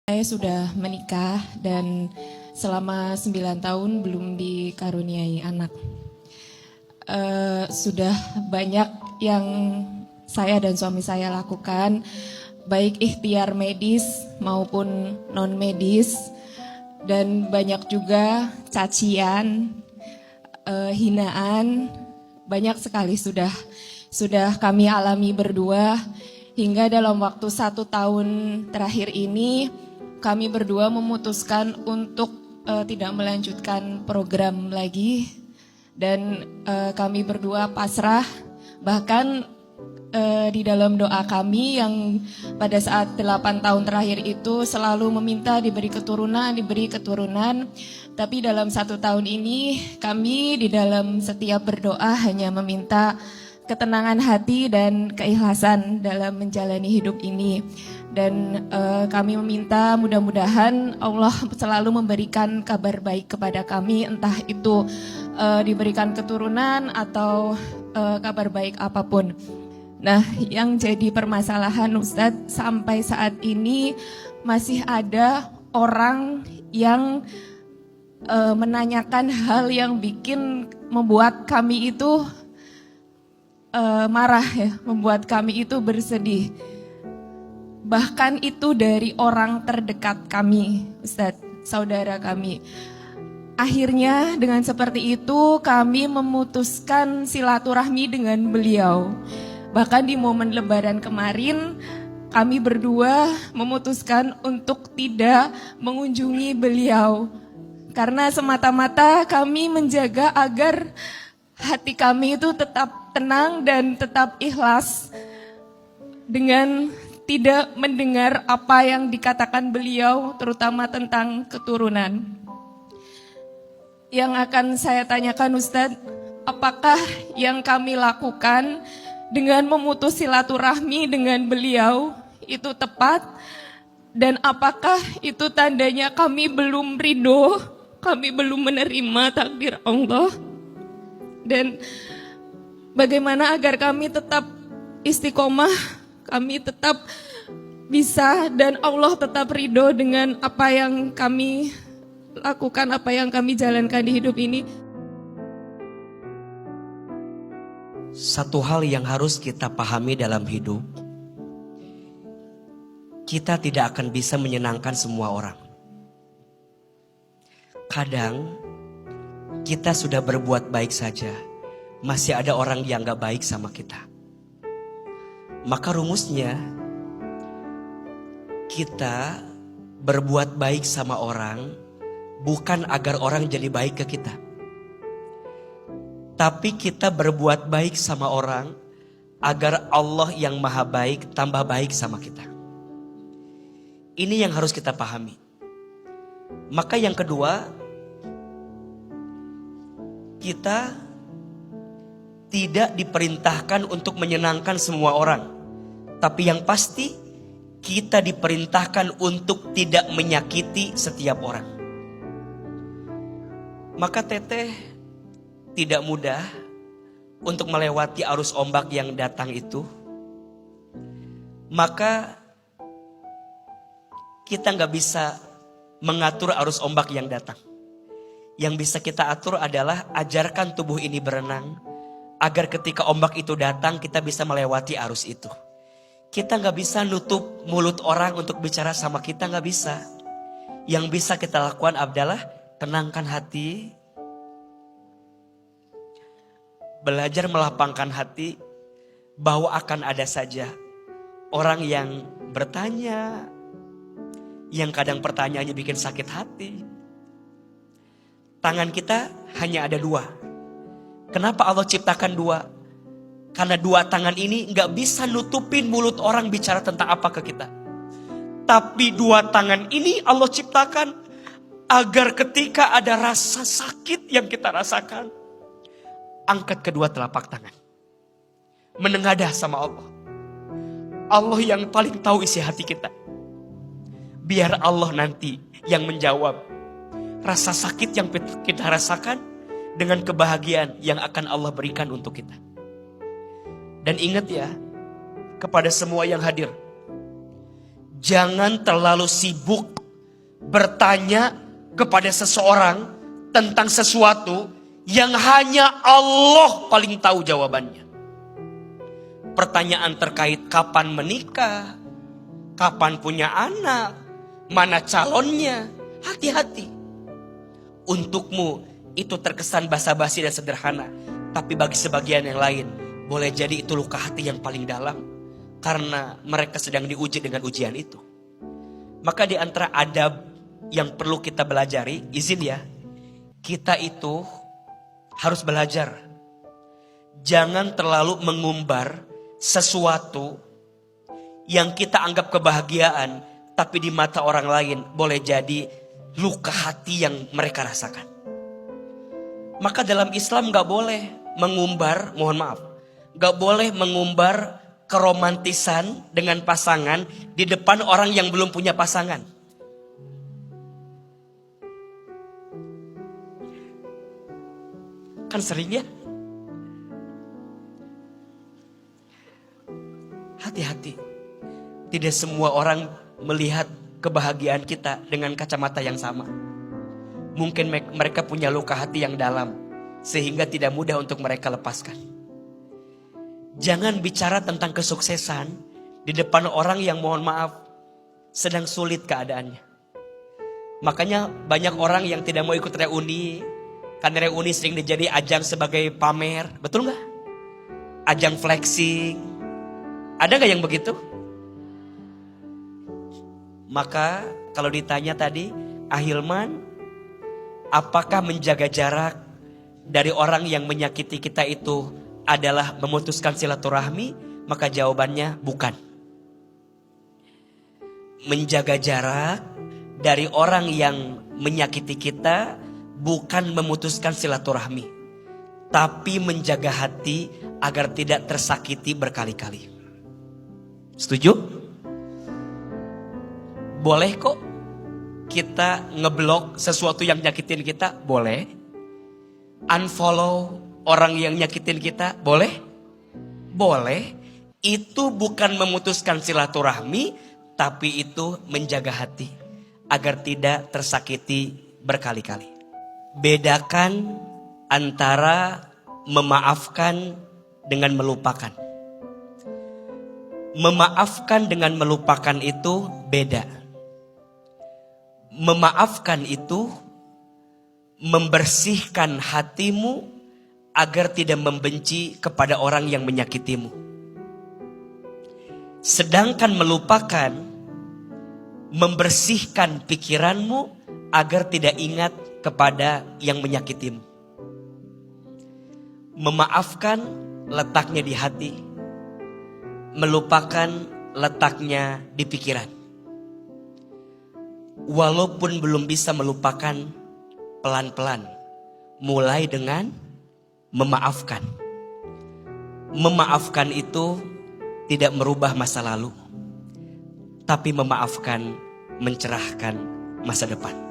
Saya sudah menikah dan selama 9 tahun belum dikaruniai anak. Sudah banyak yang saya dan suami saya lakukan, baik ikhtiar medis maupun non medis, dan banyak juga cacian, hinaan, banyak sekali sudah kami alami berdua. Hingga dalam waktu 1 tahun terakhir ini, kami berdua memutuskan untuk tidak melanjutkan program lagi. Dan kami berdua pasrah, bahkan di dalam doa kami yang pada saat 8 tahun terakhir itu selalu meminta diberi keturunan. Tapi dalam 1 tahun ini kami di dalam setiap berdoa hanya meminta ketenangan hati dan keikhlasan dalam menjalani hidup ini. Dan kami meminta mudah-mudahan Allah selalu memberikan kabar baik kepada kami, entah itu diberikan keturunan atau kabar baik apapun. Nah, yang jadi permasalahan Ustadz, sampai saat ini masih ada orang yang menanyakan hal yang membuat kami itu marah ya, membuat kami itu bersedih. Bahkan itu dari orang terdekat kami, Ustadz, saudara kami. Akhirnya dengan seperti itu kami memutuskan silaturahmi dengan beliau. Bahkan di momen Lebaran kemarin kami berdua memutuskan untuk tidak mengunjungi beliau. Karena semata-mata kami menjaga agar hati kami itu tetap tenang dan tetap ikhlas dengan tidak mendengar apa yang dikatakan beliau, terutama tentang keturunan. Yang akan saya tanyakan Ustadz, apakah yang kami lakukan dengan memutus silaturahmi dengan beliau itu tepat? Dan apakah itu tandanya kami belum ridho, kami belum menerima takdir Allah? Dan bagaimana agar kami tetap istiqomah, kami tetap bisa dan Allah tetap ridho dengan apa yang kami lakukan, apa yang kami jalankan di hidup ini. Satu hal yang harus kita pahami dalam hidup, kita tidak akan bisa menyenangkan semua orang. Kadang kita sudah berbuat baik saja, masih ada orang yang gak baik sama kita. Maka rumusnya, kita berbuat baik sama orang bukan agar orang jadi baik ke kita, tapi kita berbuat baik sama orang agar Allah yang maha baik tambah baik sama kita. Ini yang harus kita pahami. Maka yang kedua, kita tidak diperintahkan untuk menyenangkan semua orang. Tapi yang pasti kita diperintahkan untuk tidak menyakiti setiap orang. Maka Teteh tidak mudah untuk melewati arus ombak yang datang itu. Maka kita gak bisa mengatur arus ombak yang datang. Yang bisa kita atur adalah ajarkan tubuh ini berenang, agar ketika ombak itu datang kita bisa melewati arus itu. Kita gak bisa nutup mulut orang untuk bicara sama kita, gak bisa. Yang bisa kita lakukan adalah tenangkan hati, belajar melapangkan hati bahwa akan ada saja orang yang bertanya, yang kadang pertanyaannya bikin sakit hati. Tangan kita hanya ada 2. Kenapa Allah ciptakan 2? Karena 2 tangan ini gak bisa nutupin mulut orang bicara tentang apa ke kita. Tapi 2 tangan ini Allah ciptakan agar ketika ada rasa sakit yang kita rasakan, angkat kedua telapak tangan, menengadah sama Allah. Allah yang paling tahu isi hati kita. Biar Allah nanti yang menjawab rasa sakit yang kita rasakan dengan kebahagiaan yang akan Allah berikan untuk kita. Dan ingat ya, kepada semua yang hadir, jangan terlalu sibuk bertanya kepada seseorang tentang sesuatu yang hanya Allah paling tahu jawabannya. Pertanyaan terkait kapan menikah, kapan punya anak, mana calonnya. Hati-hati. Untukmu itu terkesan basa-basi dan sederhana. Tapi bagi sebagian yang lain, boleh jadi itu luka hati yang paling dalam. Karena mereka sedang diuji dengan ujian itu. Maka di antara adab yang perlu kita belajari, izin ya, kita itu harus belajar. Jangan terlalu mengumbar sesuatu yang kita anggap kebahagiaan, tapi di mata orang lain boleh jadi luka hati yang mereka rasakan. Maka dalam Islam gak boleh mengumbar, mohon maaf, gak boleh mengumbar keromantisan dengan pasangan di depan orang yang belum punya pasangan. Kan sering ya? Hati-hati. Tidak semua orang melihat kebahagiaan kita dengan kacamata yang sama. Mungkin mereka punya luka hati yang dalam, sehingga tidak mudah untuk mereka lepaskan. Jangan bicara tentang kesuksesan di depan orang yang mohon maaf sedang sulit keadaannya. Makanya banyak orang yang tidak mau ikut reuni, karena reuni sering dijadi ajang sebagai pamer, betul nggak? Ajang flexing, ada nggak yang begitu? Maka kalau ditanya tadi, Ahilman, apakah menjaga jarak dari orang yang menyakiti kita itu adalah memutuskan silaturahmi? Maka jawabannya bukan. Menjaga jarak dari orang yang menyakiti kita bukan memutuskan silaturahmi, tapi menjaga hati agar tidak tersakiti berkali-kali. Setuju? Boleh kok kita ngeblok sesuatu yang nyakitin kita, boleh. Unfollow orang yang nyakitin kita, boleh. Boleh. Itu bukan memutuskan silaturahmi, tapi itu menjaga hati agar tidak tersakiti berkali-kali. Bedakan antara memaafkan dengan melupakan. Memaafkan dengan melupakan itu beda. Memaafkan itu membersihkan hatimu agar tidak membenci kepada orang yang menyakitimu. Sedangkan melupakan membersihkan pikiranmu agar tidak ingat kepada yang menyakitimu. Memaafkan letaknya di hati, melupakan letaknya di pikiran. Walaupun belum bisa melupakan, pelan-pelan mulai dengan memaafkan. Memaafkan itu tidak merubah masa lalu, tapi memaafkan mencerahkan masa depan.